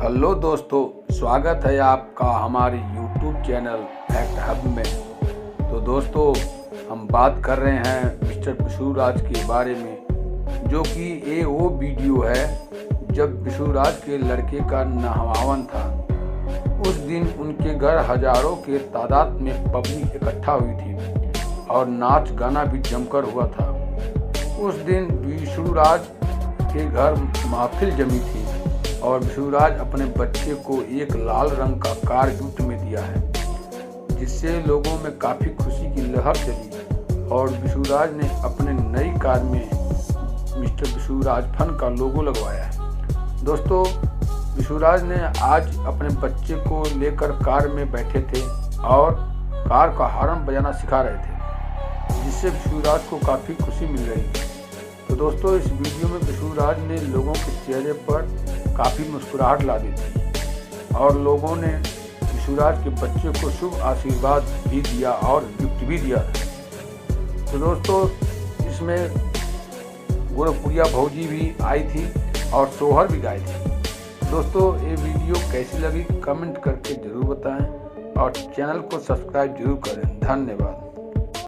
Hello दोस्तों, स्वागत है आपका हमारे YouTube चैनल फैक्ट हब में। तो दोस्तों, हम बात कर रहे हैं मिस्टर विशुराज के बारे में, जो कि ये वो वीडियो है जब विशुराज के लड़के का नहवावन था। उस दिन उनके घर हजारों के तादाद में पब्लिक इकट्ठा हुई थी और नाच गाना भी जमकर हुआ था। उस दिन विशुराज के घर महफिल जमी थी और विशुराज अपने बच्चे को एक लाल रंग का कार गिफ्ट में दिया है, जिससे लोगों में काफ़ी खुशी की लहर चली और विशुराज ने अपने नई कार में मिस्टर विशुराज फन का लोगो लगवाया है। दोस्तों, विशुराज ने आज अपने बच्चे को लेकर कार में बैठे थे और कार का हॉर्न बजाना सिखा रहे थे, जिससे विशुराज को काफ़ी खुशी मिल रही थी। तो दोस्तों, इस वीडियो में विशुराज ने लोगों के चेहरे पर काफ़ी मुस्कुराहट ला दी थी और लोगों ने विशुराज के बच्चे को शुभ आशीर्वाद भी दिया और गिफ्ट भी दिया था। तो दोस्तों, इसमें गोरखपुरिया भौजी भी आई थी और सोहर भी गाए थे। दोस्तों, ये वीडियो कैसी लगी कमेंट करके ज़रूर बताएं और चैनल को सब्सक्राइब जरूर करें। धन्यवाद।